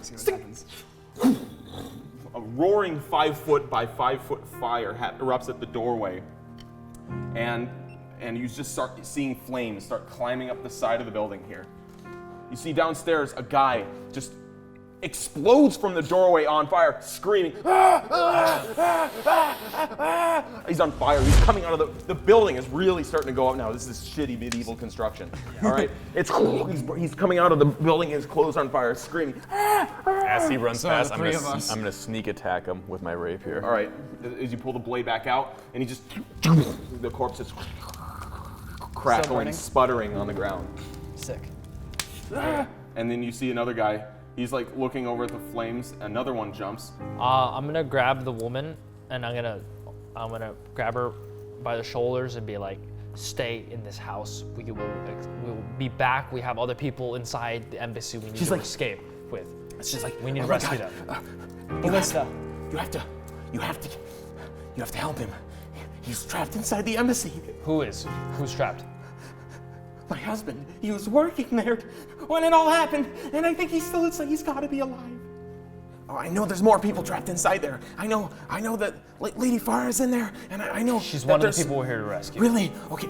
See what happens. A roaring 5-foot by 5-foot fire erupts at the doorway, and you just start seeing flames start climbing up the side of the building here. You see downstairs a guy just explodes from the doorway on fire, screaming. He's on fire. He's coming out of the building is really starting to go up now. This is shitty medieval construction. All right, he's coming out of the building. His clothes on fire, screaming. As he runs past, I'm three of us. gonna sneak attack him with my rapier. All right, as you pull the blade back out, and he just the corpse is crackling, burning? sputtering on the ground. Sick. And then you see another guy. He's like looking over at the flames. Another one jumps. I'm gonna grab the woman and I'm gonna grab her by the shoulders and be like, stay in this house. We'll be back. We have other people inside the embassy we need to escape with. It's just like We need to rescue them. Ballista. You have to help him. He's trapped inside the embassy. Who's trapped? My husband, he was working there when it all happened, and I think he's still inside. He's got to be alive. Oh, I know there's more people trapped inside there. I know that Lady Farah's in there, and I know She's that one of there's- the people we're here to rescue. Really? Okay.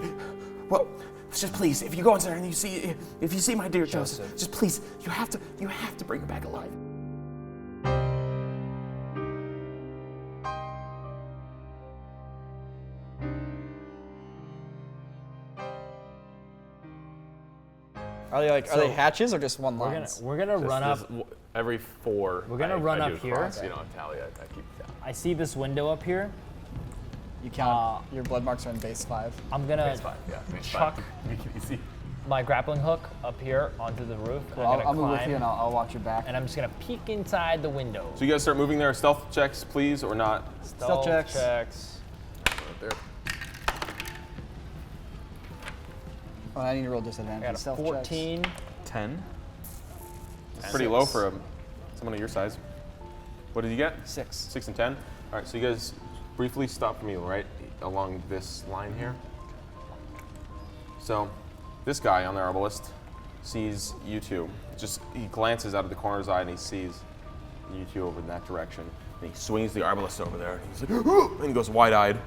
Well, just please, if you go inside and if you see my dear Joseph, just please, you have to bring her back alive. Are they hatches or just one line? We're gonna run up. Every 4. We're gonna I run do up a here. cross, you don't tally. I keep down. I see this window up here. You count. Your blood marks are in base 5. I'm gonna It's fine. Yeah, it's chuck fine. Make it easy. my grappling hook up here onto the roof. And I'm I'll gonna move with climb, you and I'll watch your back. and I'm just gonna peek inside the window. So you guys start moving there. Stealth checks, please, or not? Stealth checks. Right there. Oh, I need to roll I disadvantage. got a Stealth 14. 10. Pretty low for someone of your size. What did you get? Checks. 6. 6 and 10. All right, so you guys briefly stop me right along this line here. So this guy on the arbalist sees you two. He glances out of the corner of his eye and he sees you two over in that direction. And he swings the arbalist over there. And he's like, and he goes wide-eyed.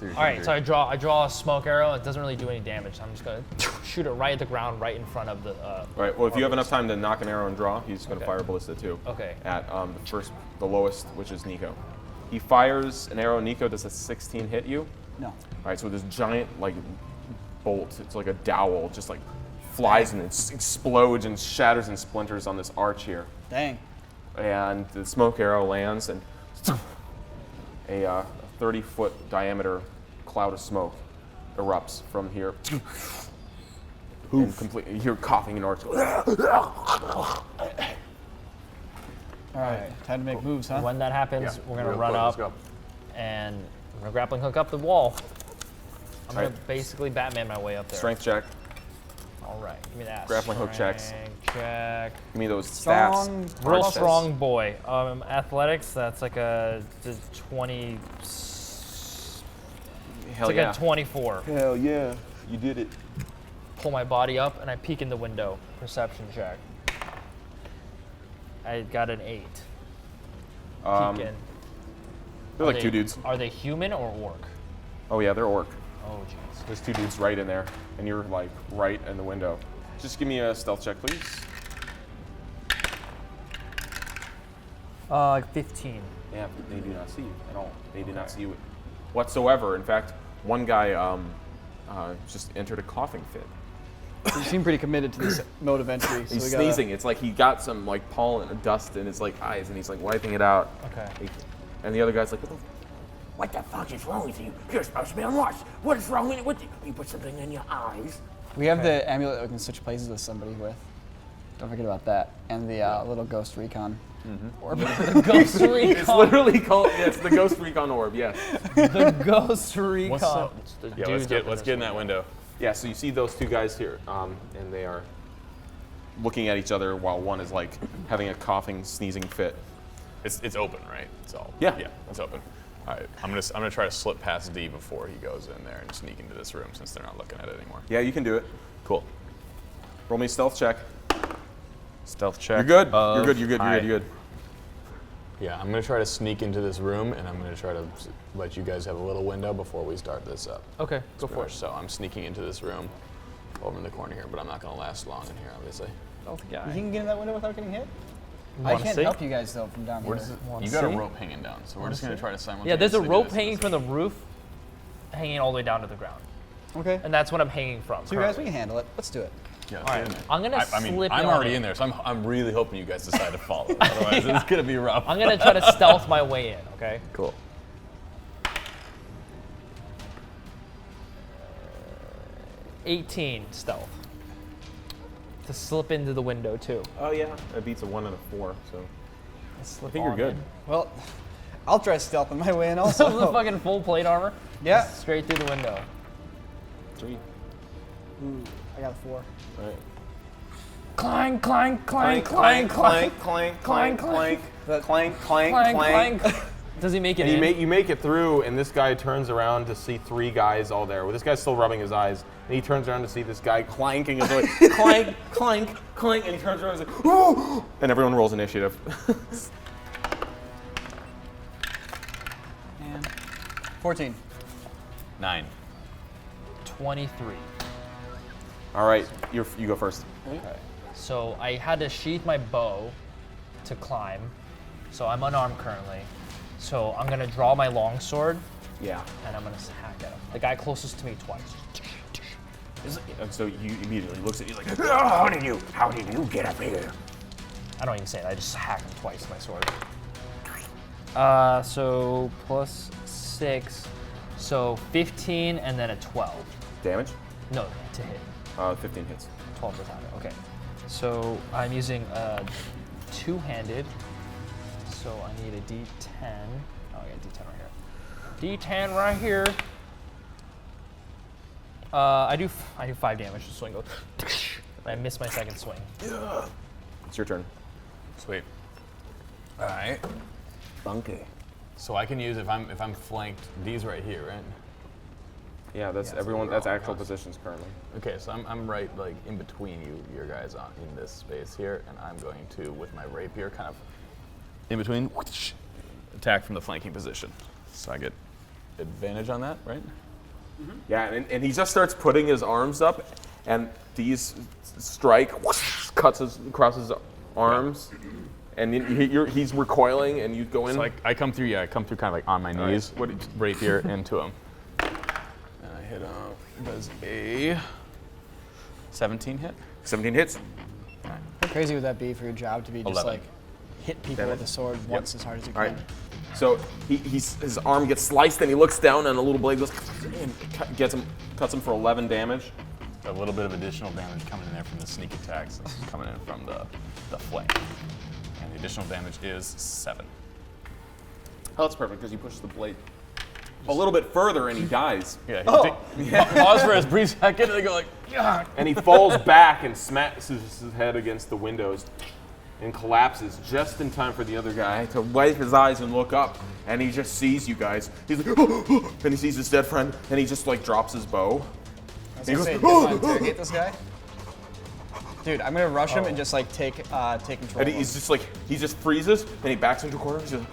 All right, so I draw a smoke arrow. It doesn't really do any damage. So I'm just gonna shoot it right at the ground, right in front of the. All right. Well, if you have enough time to knock an arrow and draw, he's going to fire a ballista too. Okay. At the lowest, which is Nico. He fires an arrow. Nico, does a 16 hit you? No. All right. So this giant bolt, it's like a dowel, just like flies and it explodes and shatters and splinters on this arch here. Dang. And the smoke arrow lands and a 30-foot diameter cloud of smoke erupts from here. And completely, you're coughing and arch. All right. Time to make moves, huh? When that happens, we're gonna Real run quick, up let's go. and I'm gonna grappling hook up the wall. I'm gonna Alright. basically Batman my way up there. Strength check. All right, give me that. Grappling hook checks. Strength check. Give me those Strong. stats. Real Arch strong boy. Athletics. That's like a 20. Hell It's like yeah. a 24. Hell yeah. You did it. Pull my body up and I peek in the window. Perception check. I got an 8. Peek in. They're like 2 dudes. Are they human or orc? Oh yeah, they're orc. Oh jeez. There's 2 dudes right in there, and you're like right in the window. Just give me a stealth check, please. 15. Yeah, but they do not see you at all. They do not see you whatsoever. In fact, one guy just entered a coughing fit. You seem pretty committed to this mode of entry. So He's we gotta- sneezing. It's like he got some like pollen and dust in his like eyes, and he's like wiping it out. Okay. And the other guy's like, What the fuck is wrong with you? You're supposed to be on watch. What is wrong with you? You put something in your eyes. We have the amulet that we can switch places with somebody with. Don't forget about that. And the little ghost recon. Orb. The ghost recon. it's literally called. Yeah, it's the Ghost Recon Orb. Yes. The ghost recon. What's up? It's the Yeah, let's dudes get up in that window. Yeah. So you see those 2 guys here, and they are looking at each other while one is like having a coughing, sneezing fit. It's open, right? It's all. Yeah. Yeah, it's open. All right, I'm gonna try to slip past D before he goes in there and sneak into this room since they're not looking at it anymore. Yeah, you can do it. Cool. Roll me a stealth check. Stealth check. You're good. of You're good. You're good. high. You're good. Yeah, I'm gonna try to sneak into this room, and I'm gonna try to let you guys have a little window before we start this up. Okay, go for it. So I'm sneaking into this room, over in the corner here, but I'm not gonna last long in here, obviously. Stealth You guy. can get in that window without getting hit? I Wanna can't see? help you guys though from down Where here. does it, Wanna you got a see? rope hanging down, so we're just gonna try to simultaneously. Yeah, there's a do rope this hanging at from the the roof, hanging all the way down to the ground, Okay. and that's what I'm hanging from. So you guys, we currently. can handle it. Let's do it. Yeah, All right, get in there. I'm gonna I mean, slip I'm on already it. in there, so I'm really hoping you guys decide to follow. Otherwise, it's gonna be rough. I'm gonna try to stealth my way in. Okay. Cool. 18 stealth. To slip into the window too. Oh yeah, that beats a 1 and a 4. So Slip I think you're on good. in. Well, I'll try stealthing my way in So also. the fucking full plate armor. Yeah. Straight through the window. 3. Ooh, I got a 4. All right. Clank, clank, clank, clank, clank, clank, clank, clank, That- clank, clank, clank, clank. Does he make it And in? you make it through, and this guy turns around to see 3 guys all there. Well, this guy's still rubbing his eyes, and he turns around to see this guy clanking his way. Clank, clank, clank, and he turns around and says, "Ooh!" And everyone rolls initiative. And 14. 9. 23. All right, you go first. So I had to sheath my bow to climb. So I'm unarmed currently. So I'm gonna draw my longsword Yeah. and I'm gonna hack at him. The guy closest to me twice. And so you immediately looks at you like, How did you get up here? I don't even say it. I just hack him twice with my sword. So plus 6. So 15 and then a 12. damage? No, to hit. 15 hits. 12 to attack. Okay. So I'm using a two-handed. So I need a D10. Oh, I got a D10 right here. D10 right here. I do 5 damage. The swing goes. I miss my second swing. It's your turn. Sweet. All right. Funky. So I can use if I'm flanked these right here, right? Yeah, that's Yeah, so everyone. we're That's all actual across. positions currently. Okay, so I'm right like in between your guys on in this space here, and I'm going to with my rapier kind of in between attack from the flanking position. So I get advantage on that, right? Yeah, and he just starts putting his arms up, and these strike cuts across his arms, and he's recoiling, and you go in. So I come through, I come through kind of like on my right. knees, What rapier into him. And I hit does a 17 hit. 17 hits. How crazy would that be for your job to be just 11. like hit people with a sword once as hard as you All can? right. So his arm gets sliced, and he looks down, and a little blade goes and cuts him for 11 damage. A little bit of additional damage coming in there from the sneak attacks. This is coming in from the flank. And the additional damage is 7. Oh, that's perfect because he pushes the blade a little bit further, and he dies. Yeah. Pause for a brief second, and they go like, yeah. And he falls back and smacks his head against the windows and collapses just in time for the other guy to wipe his eyes and look up. And he just sees you guys. He's like, and he sees his dead friend, and he just like drops his bow. I was He gonna goes, say, do you want to interrogate this guy? Dude, I'm gonna rush him and just like take control. And of him. he's just like, he just freezes, and he backs into a corner. He's just,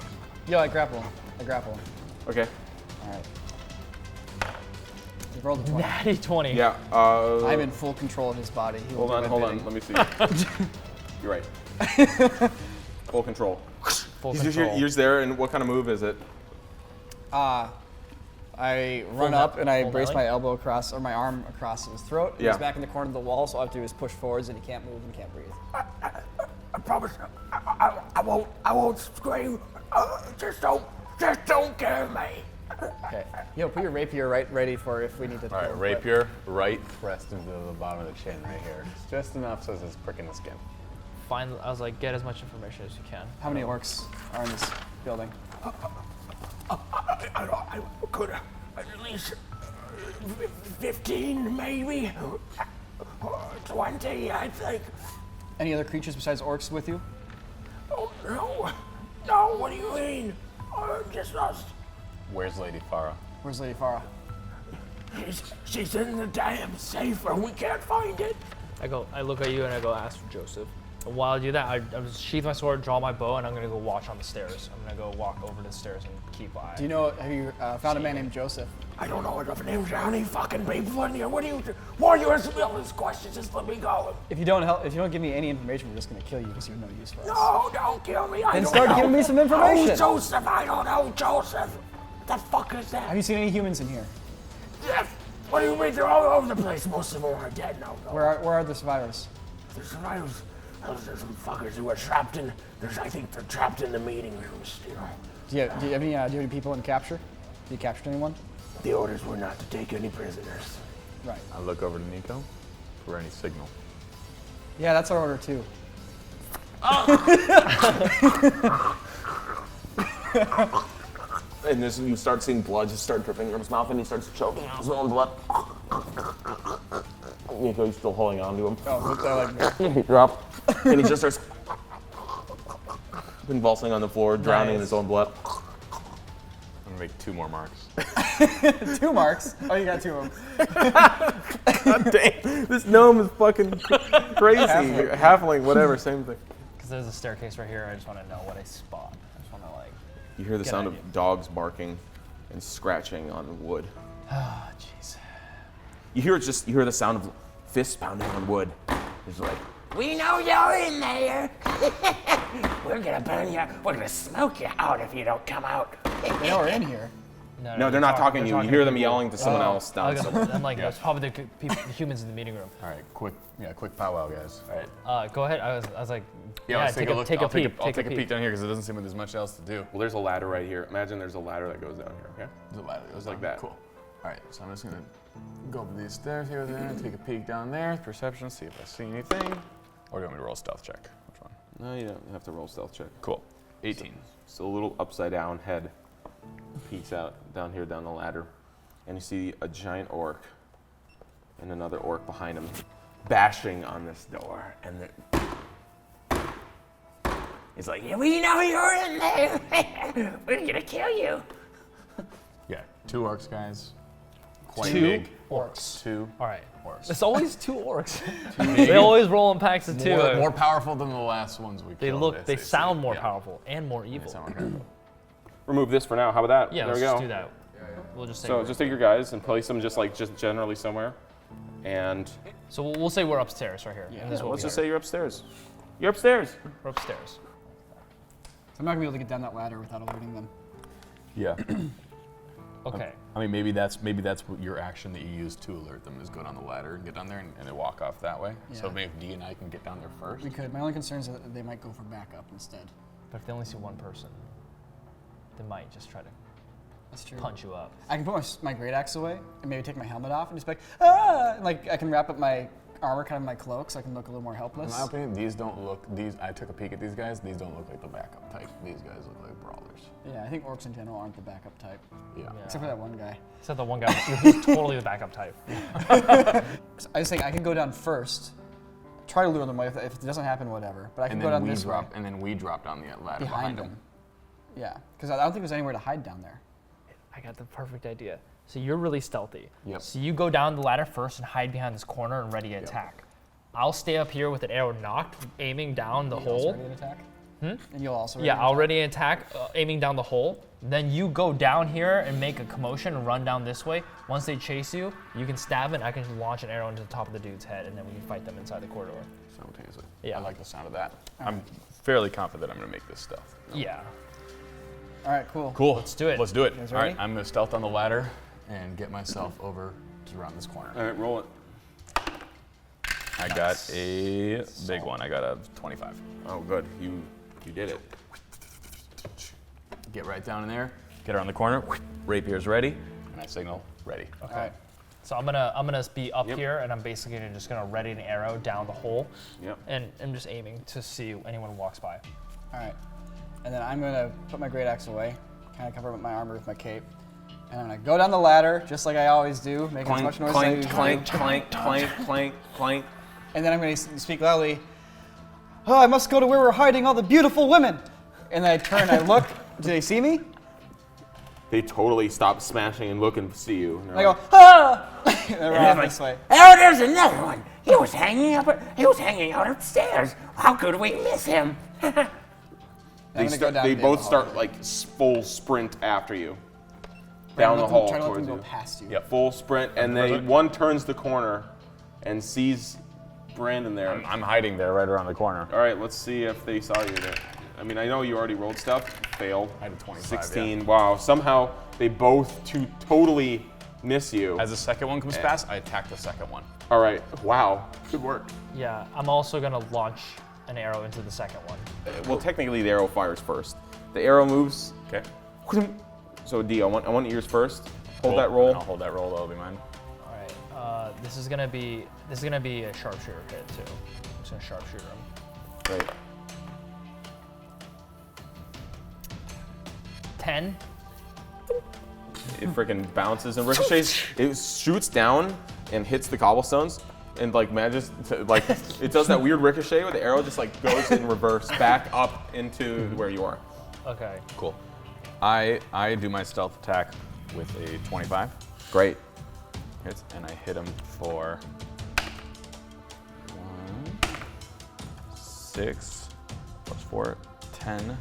Yo, I grapple him. okay. All right. He rolled a 20. Natty 20. Yeah. I'm in full control of his body. He will Hold do on, my hold on. bidding. Let me see. You're right. Full control. Full He's control. just there, and what kind of move is it? I run Full up and I full brace belly? my elbow across, or my arm across his throat. Yeah. He's back in the corner of the wall, so all I have to do is push forwards and he can't move and can't breathe. I promise I won't scream. Just don't kill me. Okay. Yo, put your rapier right ready for if we need to. All right, rapier right pressed into the bottom of the chin right here. Just enough so it's pricking the skin. I was like, get as much information as you can. How many orcs are in this building? I could at least 15, maybe 20, I think. Any other creatures besides orcs with you? Oh no, what do you mean? Just us. Where's Lady Farah? Where's Lady Farah? She's in the damn safe and we can't find it. I look at you and I go, ask for Joseph. while I do that, I just sheath my sword, draw my bow, and I'm gonna go watch on the stairs. I'm gonna go walk over to the stairs and keep eye. Do you know? Have you found a man named Joseph? I don't know enough names. How many fucking people in here? What do you? Why are you asking me all these questions? Just let me go. If you don't give me any information, we're just gonna kill you because you're no use for us. No, don't kill me. I Then don't start know. giving me some information. Oh, Joseph, I don't know Joseph. What the fuck is that? Have you seen any humans in here? Yes. What do you mean? They're all over the place. Most of them are dead now. Where are the survivors? The survivors. There's some fuckers who are trapped in. I think they're trapped in the meeting room still. Do you have any people in capture? Have you captured anyone? The orders were not to take any prisoners. Right. I look over to Nico for any signal. Yeah, that's our order too. And you start seeing blood just start dripping from his mouth, and he starts choking on his own blood. Nico's still holding on to him. Oh, He dropped, and he just starts convulsing on the floor, drowning in his own blood. I'm gonna make 2 more marks. 2 marks. Oh, you got 2 of them. God damn, this gnome is fucking crazy. Halfling, whatever, same thing. Because there's a staircase right here. I just want to know what I spot. I just want to like. You hear the Good sound idea. of dogs barking and scratching on wood. Oh, jeez. You hear the sound of fists pounding on wood. It's like, We know you're in there. We're gonna burn you. We're gonna smoke you out if you don't come out. They are in here. no, they're not talking to you. You hear them yelling to someone else I'll down. go, I'm like, that's probably the humans in the meeting room. All right, quick powwow, guys. All right. Go ahead. I was like, Let's take a a look. peek. I'll take a peek down here because it doesn't seem like there's much else to do. Well, there's a ladder right here. Imagine there's a ladder that goes down here, okay? There's a ladder. It was like that. Cool. All right, so I'm just gonna go up these stairs here, there, take a peek down there, perception, see if I see anything. Or do you want me to roll a stealth check? Which one? No, you don't have to roll stealth check. Cool. 18. So a little upside down head peeks out down here down the ladder, and you see a giant orc and another orc behind him bashing on this door, and he's like, Yeah, we know you're in there. We're gonna kill you. Yeah, 2 orcs, guys. Quite 2 big. orcs. 2 All right. orcs. It's always 2 orcs. They always roll in packs of 2. More powerful than the last ones we They killed. look. They sound more Yeah. powerful and more They evil. sound more powerful. remove this for now. How about that? Yeah, there let's we go. just do that. We'll just say. So just take your guys and place them just generally somewhere, and So we'll say we're upstairs right here. and this is what let's we just heard. say you're upstairs. You're upstairs. We're upstairs. I'm not gonna be able to get down that ladder without alerting them. Yeah. Okay. I mean, maybe that's what your action that you use to alert them is go down the ladder and get down there and they walk off that way. So Yeah. maybe if D and I can get down there first. We could. My only concern is that they might go for backup instead. But if they only see one person, they might just try to That's true. punch you up. I can put my great axe away and maybe take my helmet off and just be like, ah! And like I can wrap up my armor, kind of my cloak, so I can look a little more In helpless. my opinion, I took a peek at these guys. These don't look like the backup type. These guys look like brawlers. Yeah, I think orcs in general aren't the backup type, Yeah. except for that one guy. Except the one guy who's totally the backup type. So I was saying I can go down first, try to lure them away. If it doesn't happen, whatever. But I can And go then down we this way drop, and then we drop down the ladder behind them. Yeah, because I don't think there's anywhere to hide down there. I got the perfect idea. So you're really stealthy. Yep. So you go down the ladder first and hide behind this corner and ready to attack. I'll stay up here with an arrow knocked, aiming down the You also hole. ready to attack? And you'll also Yeah, ready to I'll attack? ready attack, aiming down the hole. Then you go down here and make a commotion and run down this way. Once they chase you, you can stab it. And I can launch an arrow into the top of the dude's head, and then we can fight them inside the corridor. Simultaneously. Yeah. I like the sound of that. I'm fairly confident I'm gonna make this stealth. Yeah. All right, cool. Cool. Let's do it. Let's do it. guys All right, ready? I'm gonna stealth on the ladder and get myself over to around this corner. All right, roll it. I got a big one. I got a 25. Oh, good. You did it. Get right down in there. Get around the corner. Rapier's ready, and I signal ready. All right. So I'm gonna be up here, and I'm basically just gonna ready an arrow down the hole, Yep. and I'm just aiming to see if anyone walks by. All right. And then I'm gonna put my great axe away, kind of cover up my armor with my cape, and I'm gonna go down the ladder just like I always do, making as much noise as I usually do. Clank. And then I'm gonna speak loudly. Oh, I must go to where we're hiding all the beautiful women. And then I turn, I look. Do they see me? They totally stop smashing and look and see you. And I they're go, ah! Then we're off this way. Oh, there's another one. He was hanging out upstairs. How could we miss him? I'm gonna go down They the both hall. start like full sprint after you. Down the hall Try to let towards them go you. past you. Yep. Full sprint, and perfect. one turns the corner and sees Brandon there. I'm hiding there right around the corner. All right, let's see if they saw you there. I mean, I know you already rolled stuff. Failed. I had a 25, 16. Wow. Somehow they both totally miss you. As the second one comes past, I attack the second one. All right. Wow. Good work. Yeah, I'm also gonna launch an arrow into the second one. Well, technically the arrow fires first. The arrow moves. Okay. So D, I want yours first. Hold that And roll. I'll hold that roll. That'll be mine. All right, this is gonna be a sharpshooter hit too. I'm just gonna sharpshooter him. Right. 10. It freaking bounces and ricochets. It shoots down and hits the cobblestones, and like manages to, like it does that weird ricochet where the arrow just like goes in reverse back up into where you are. Okay. Cool. I do my stealth attack with a 25. Great. Hits, and I hit him for 6 plus 4, 10.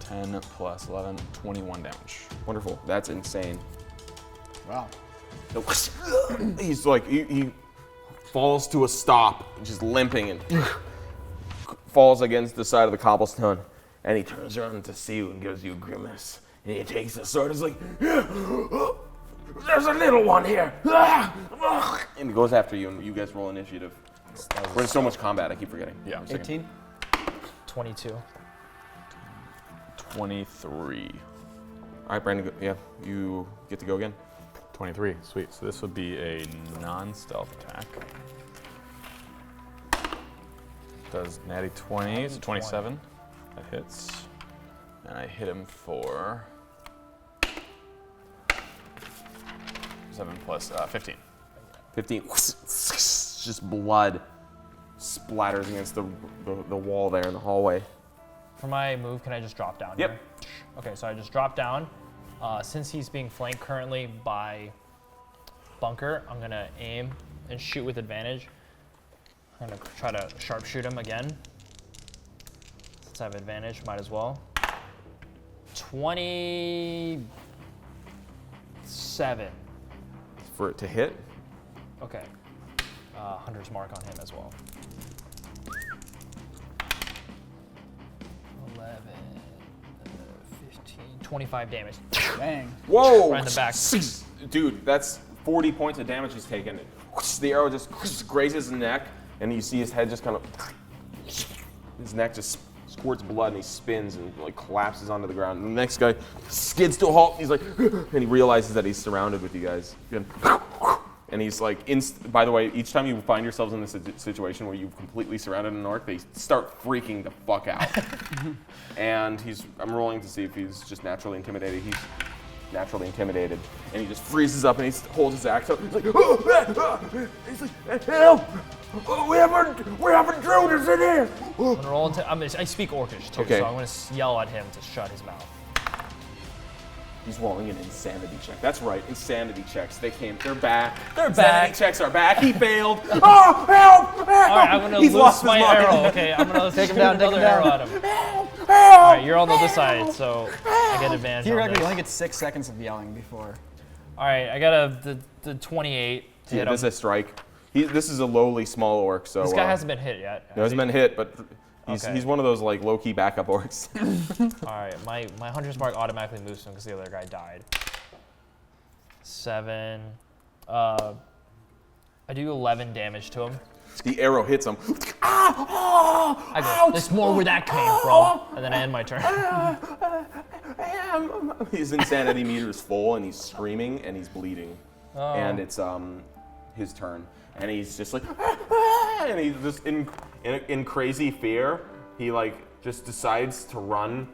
10 plus 11, 21 damage. Wonderful. That's insane. Wow. He's like he falls to a stop, just limping and falls against the side of the cobblestone, and he turns around to see you and gives you a grimace. And he takes the sword. He's like, "There's a little one here," and he goes after you. And you guys roll initiative. We're in so much combat. I keep forgetting. Yeah, I'm second. 18. 22. 23. All right, Brandon. Yeah, you get to go again. 23, sweet. So this would be a non-stealth attack. Does natty 20, so 27. That hits. And I hit him for 7 plus 15. 15. Just blood splatters against the wall there in the hallway. For my move, can I just drop down Yep. here? Okay, so I just drop down. Since he's being flanked currently by Bunker, I'm gonna aim and shoot with advantage. I'm gonna try to sharpshoot him again. Since I have advantage, might as well. 27. For it to hit. Okay. Hunter's mark on him as well. 11, 15, 25 damage. Dang. Whoa! Right in the back. Dude, that's 40 points of damage he's taken. The arrow just grazes his neck, and you see his head just kind of. His neck just squirts blood, and he spins and like collapses onto the ground. And the next guy skids to a halt. And he's like, and he realizes that he's surrounded with you guys. And he's like, by the way, each time you find yourselves in this situation where you've completely surrounded an orc, they start freaking the fuck out. And I'm rolling to see if he's just naturally intimidated. He's naturally intimidated. And he just freezes up and he holds his axe up. He's like, he's like, help! We have intruders in here! I'm gonna roll into. I speak Orcish too, Okay. so I'm gonna yell at him to shut his mouth. He's rolling an insanity check. That's right, insanity checks. They're back. They're insanity back. checks are back. He failed. Oh, help! Help! All right, I'm gonna He's loose lost my his mind. arrow. Okay, I'm gonna take him down, take him another arrow down. at him. Help! All right, you're on the other side, so I get advantage on Theoretically, you this. only get 6 seconds of yelling before. All right, I got the 28 to Yeah, hit this is him. a strike. This is a lowly small orc, so This guy hasn't been hit yet. no, hasn't been hit, but Okay. he's one of those like low-key backup orcs. All right, my hunter's mark automatically moves him because the other guy died. 7. I do 11 damage to him. The arrow hits him. I go, there's more where that came from, and then I end my turn. His insanity meter is full, and he's screaming, and he's bleeding. Oh. And it's his turn, and he's just like, and he's just in crazy fear. He like just decides to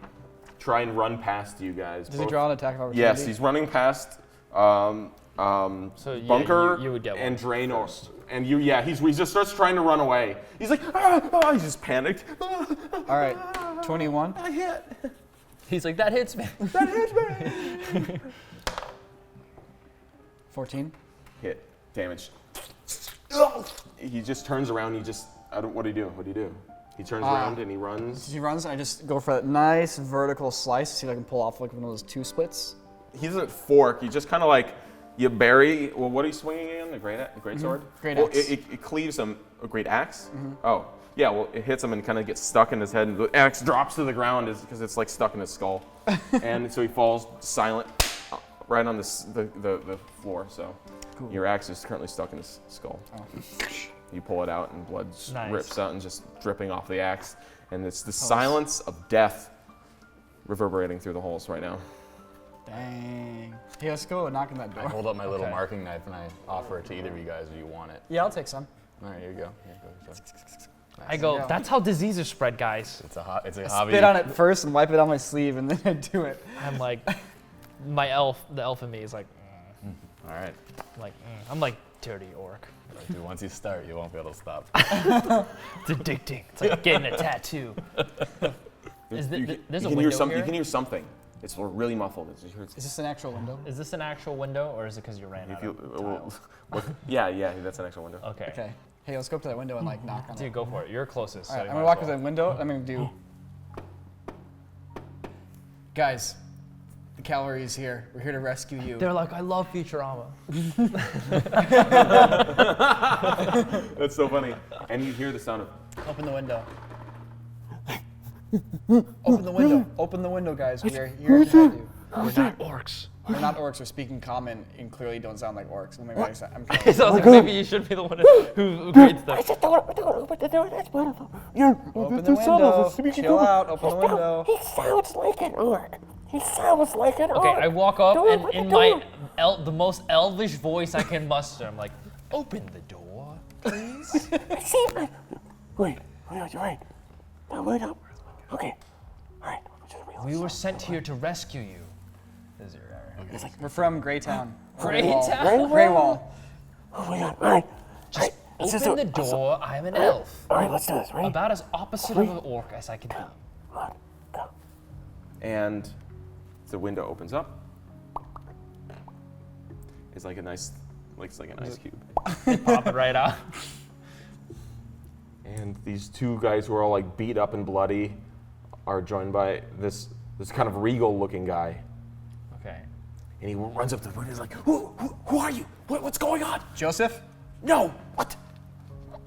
try and run past you guys. Does he draw an attack of opportunity? Yes, he's running past So yeah, Bunker you would get one and Draenor. And he just starts trying to run away. He's like, he's just panicked. All right, 21. I hit. He's like, that hits me. That hits me. 14. Hit. Damage. He just turns around. What do you do? What do you do? He turns around and he runs. He runs, and I just go for that nice vertical slice. See if I can pull off like one of those 2 splits. He's at fork. You just kind of like, you bury. Well, what are you swinging in? The great sword. Great well, axe. It cleaves him. A great axe. Oh, yeah. Well, it hits him and kind of gets stuck in his head, and the axe drops to the ground because it's like stuck in his skull, and so he falls silent, right on the floor. So, your axe is currently stuck in his skull. Oh. You pull it out, and blood Nice. rips out and just dripping off the axe, and it's the silence of death reverberating through the holes right now. Dang. Hey, let's go knock on that I door. hold up my little Okay. marking knife and I offer it to either of you guys if you want it. Yeah, I'll take some. All right, here you go. Here you go. I go, Yeah. that's how diseases spread, guys. It's a I hobby. spit on it first and wipe it on my sleeve, and then I do it. I'm like, the elf in me is like, All right. I'm like dirty orc. Dude, once you start, you won't be able to stop. It's addicting. It's like getting a tattoo. There's a window You here? can hear something. It's really muffled. Is this an actual window? Is this an actual window, or is it because you ran out of tiles? yeah, that's an actual window. Okay. Okay. Hey, let's go up to that window and like knock on it. Dude, go for it. You're closest. All so right, you I'm might gonna walk as to the window. I'm gonna do. Guys, the cavalry is here. We're here to rescue you. They're like, I love Futurama. That's so funny. And you hear the sound of. Open the window. Open the window. Open the window, guys. We are here to help you. We're not orcs. We're not orcs. We're speaking common and clearly don't sound like orcs. Well, maybe I'm So kidding. I was like, maybe you should be the one who creates them. Open the door, that's wonderful. Open the window. Chill out. Open the window. He sounds like an orc. He sounds like an orc. Okay, I walk up Door, and open in the my door. the most elvish voice I can muster, I'm like, open the door, please. I see. Wait, you're right. No, wait up. Okay. All right. We were sent here to rescue you. Is it right? We're from Greytown. Greytown? Grey Wall. Oh my God. All right. Just let's just open do the it. door. I'm an elf. All right, let's do this. Ready? About as opposite of an orc as I can be. Come on, go. And the window opens up. It's like a nice, it's like an ice cube. Pop it right out. And these two guys who are all like beat up and bloody are joined by this kind of regal-looking guy. Okay. And he runs up to the window. He's like, "Who are you? What's going on?" Joseph? No, what?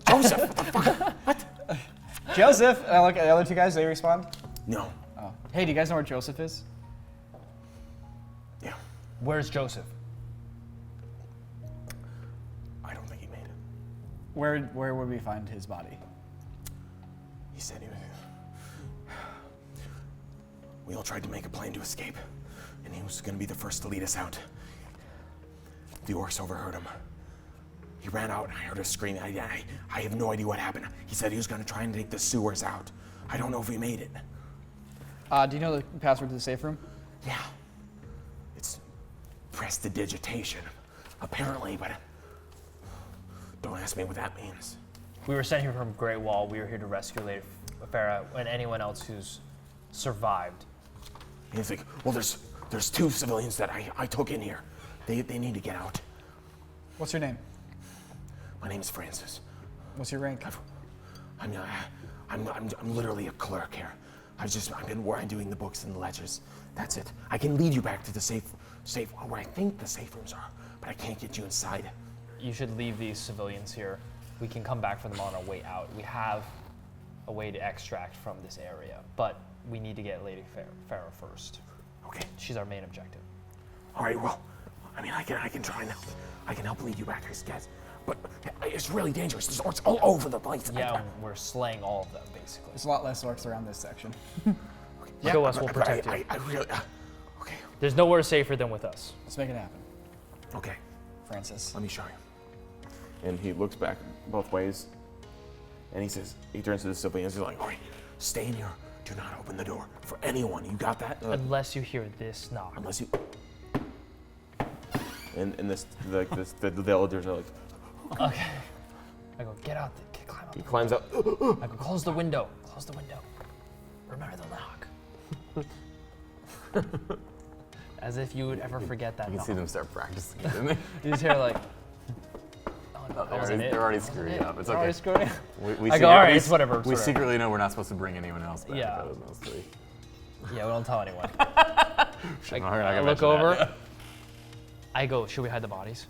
Joseph, what the fuck? What? Joseph! And I look at the other two guys. They respond. No. Oh. Hey, do you guys know where Joseph is? Yeah, Where's Joseph? I don't think he made it. Where would we find his body? He said he was. We all tried to make a plan to escape, and he was going to be the first to lead us out. The orcs overheard him. He ran out, and I heard a scream. I have no idea what happened. He said he was going to try and take the sewers out. I don't know if he made it. Do you know the password to the safe room? Yeah. It's prestidigitation, apparently, but don't ask me what that means. We were sent here from Great Wall. We were here to rescue Lady Farah and anyone else who's survived. And he's like, well, there's two civilians that I took in here. They need to get out. What's your name? My name is Francis. What's your rank? I'm literally a clerk here. I've been doing the books and the ledgers. That's it. I can lead you back to the safe where I think the safe rooms are, but I can't get you inside. You should leave these civilians here. We can come back for them on our way out. We have a way to extract from this area, but we need to get Lady Farah first. Okay. She's our main objective. All right. Well, I mean, I can try and help. I can help lead you back, I guess. But it's really dangerous. There's orcs all over the place. Yeah, we're slaying all of them, basically. There's a lot less orcs around this section. Show us, we'll protect you. I really. Okay. There's nowhere safer than with us. Let's make it happen. Okay. Francis. Let me show you. And he looks back both ways, and he turns to the civilians. He's like, all right, stay in here. Do not open the door for anyone. You got that? Unless you hear this knock. Unless you. And the villagers are like, Okay. I go, get out, climb up. he climbs out. I go, close the window. Close the window. Remember the knock. As if you would ever forget that. You can see them start practicing, didn't they? You just hear like. No, they're already screwing it up. It's They're already okay. screwing it. We I go, all right, it's whatever. We secretly know we're not supposed to bring anyone else back. Yeah. Other than those three. Yeah, we don't tell anyone. We're not I gonna look mention over. that. I go, should we hide the bodies?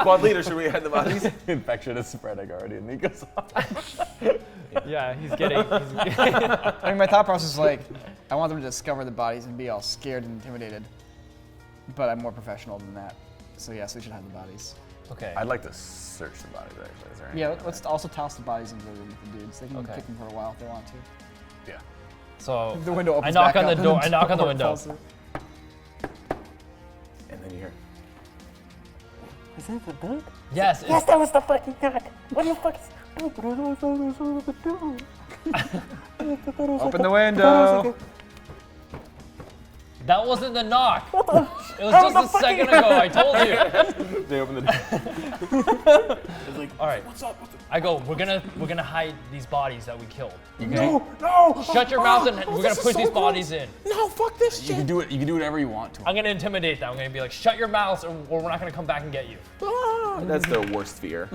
Squad leader, should we hide the bodies? Infection is spreading already in Nico's office. Yeah, he's getting. I mean, my thought process is like, I want them to discover the bodies and be all scared and intimidated. But I'm more professional than that. So yes, we should hide the bodies. Okay. I'd like to search the bodies actually. Is there Yeah, anything let's also toss the bodies into the room with the dudes. They can Okay. kick them for a while if they want to. Yeah. So If the window opens I knock back on the up door. and I knock on the door window. falls through. And then you hear. Is that the dog? Yes. Yes, that was the fucking dog. What the fuck is... Open the window. That wasn't the knock. It was just a second ago. I told you. They open the door. It's like, All right. what's up? I go. We're gonna hide these bodies that we killed. No, no! Shut your mouth and we're gonna push these bodies in. No, fuck this You shit! can do it. You can do whatever you want to. I'm gonna intimidate them. I'm gonna be like, shut your mouths, or we're not gonna come back and get you. That's their worst fear.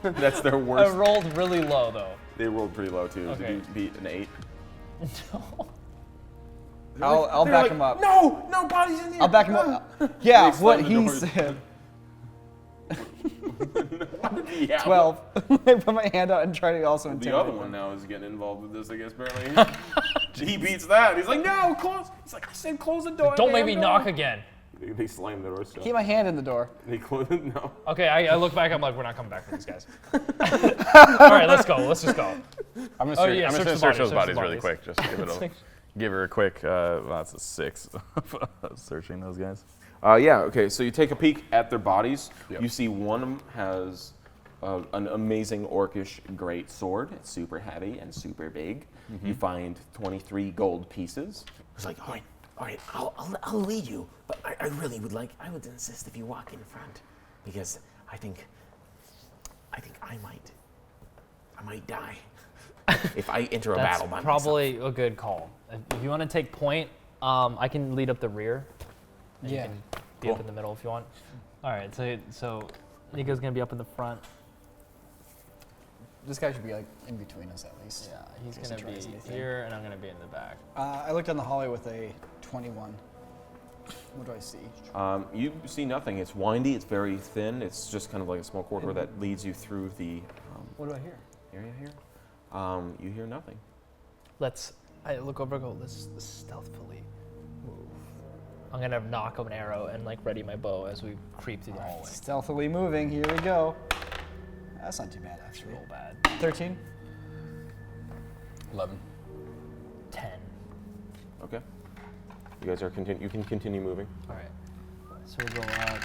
That's their I worst. rolled really low though. They rolled pretty low too. Okay. Did you beat an 8? I'll They're back like, him up. No, no bodies in here. I'll back him up. Yeah, They what slam the he doors. said. Yeah. 12. I put my hand out and try to also The intimidate other one now is getting involved with this, I guess, apparently. He beats that. He's like, no, close. He's like, I said close the door. Don't make damn me door." knock again. They slam the door shut. Keep my hand in the door. They close it. No. Okay, I look back. I'm like, we're not coming back for these guys. All right, let's go. Let's just go. I'm gonna Oh, search, yeah, I'm search just the gonna search bodies, those search the bodies really bodies. quick. Just give her a quick. Well, that's a 6. Searching those guys. Yeah, okay, so you take a peek at their bodies. Yep. You see one of them has an amazing orcish great sword. It's super heavy and super big. You find 23 gold pieces. It's like, all right, I'll lead you, but I really would like, I would insist if you walk in front, because I think I might die if I enter a That's battle by myself. probably a good call. If you want to take point, I can lead up the rear. And Yeah. You can be up in the middle if you want. All right, so Nico's gonna be up in the front. This guy should be like in between us at least. Yeah, he's In case gonna he tries be anything. here, and I'm gonna be in the back. I looked down the hallway with a 21. What do I see? You see nothing. It's windy. It's very thin. It's just kind of like a small corridor that leads you through the What do I hear? area here. You hear nothing. I look over and go, let's stealthily move. I'm gonna knock an arrow and like ready my bow as we creep through the hallway. Stealthily moving. Here we go. That's not too bad actually. Roll bad. 13. 11. 10. Okay. You guys are you can continue moving. All right. So we'll go up.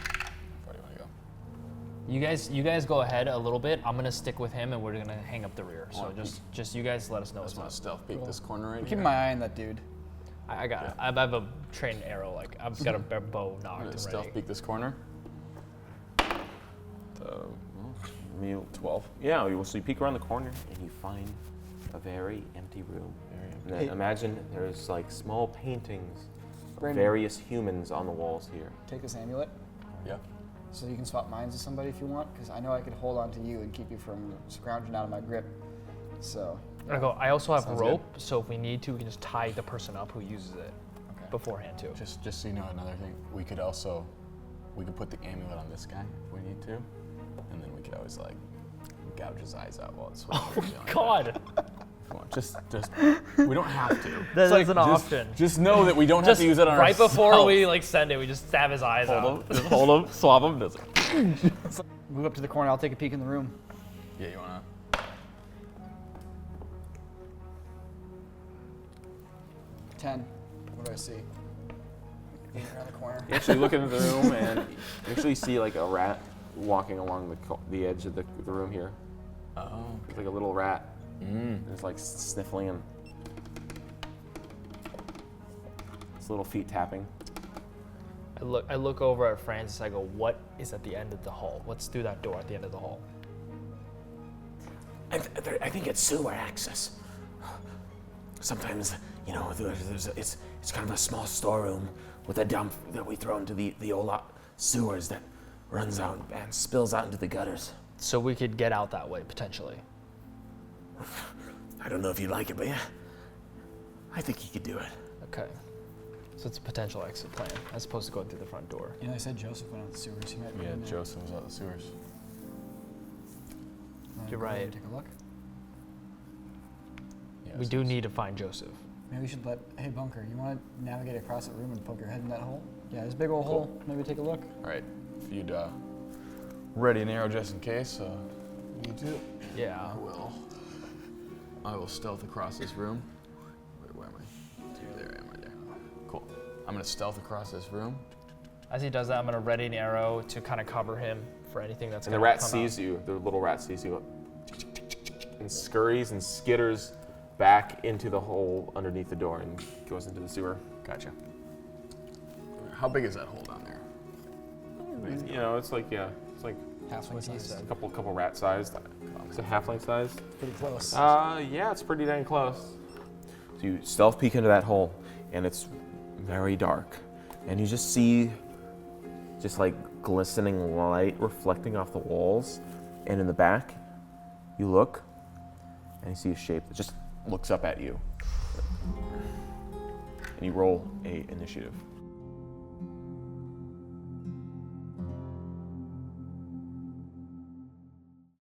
Where do you want to go? You guys go ahead a little bit. I'm gonna stick with him, and we're gonna hang up the rear. So Alright. just you guys let us know I what's just want to up. stealth peek this corner right I'm here. keeping my eye on that dude. I got it. I have a trained arrow. Like I've got a bow I'm knocked gonna and stealth ready. peek this corner. Meal 12. Yeah, so you peek around the corner and you find a very empty room. And then Hey. imagine there's like small paintings of Brandon. various humans on the walls here. Take this amulet Yeah. so you can swap minds with somebody if you want, because I know I could hold on to you and keep you from scrounging out of my grip. So, I go. I also have Sounds rope, so if we need to, we can just tie the person up who uses it okay. beforehand too. Just so you know, another thing, we could put the amulet on this guy if we need to, and then we could always like gouge his eyes out while it's swimming. God, Come on, just we don't have to. that It's is an option. Just know that we don't have Just to use it on right before ourselves. we like send it, we just stab his eyes out. Just hold him, swab him. Does it? Move up to the corner. I'll take a peek in the room. Yeah, you wanna? 10. What do I see? Peek around the corner. You actually look into the room and you actually see like a rat walking along the edge of the room here. Oh. It's like a little rat. It's like sniffling and its little feet tapping. I look over at Francis. I go, what is at the end of the hall? What's through that door at the end of the hall? I think it's sewer access. Sometimes, you know, it's kind of a small storeroom with a dump that we throw into the old sewers that runs out and spills out into the gutters. So we could get out that way potentially. I don't know if you like it, but yeah, I think you could do it. Okay. So it's a potential exit plan as opposed to going through the front door. You know, I said Joseph went out the sewers. He might be Yeah, in there. Joseph was out the sewers. Wanna You're go over right. and Take a look. Yeah, We do need to find Joseph. Maybe we should hey Bunker, you want to navigate across the room and poke your head in that hole? Yeah, there's a big old hole. Maybe take a look. All right, if you'd ready an arrow just in case, need to. Yeah. I will stealth across this room. Wait, where am I? There I am, right there. Cool. I'm gonna stealth across this room. As he does that, I'm gonna ready an arrow to kind of cover him for anything that's And gonna the rat come sees out. you. The little rat sees you, and scurries and skitters back into the hole underneath the door and goes into the sewer. Gotcha. How big is that hole down there? You know, it's like Halfway size. a couple rat sized. Is it halfling sized? Pretty close. Yeah, it's pretty dang close. So you stealth peek into that hole, and it's very dark, and you just see like glistening light reflecting off the walls, and in the back, you look, and you see a shape that just looks up at you, and you roll a initiative.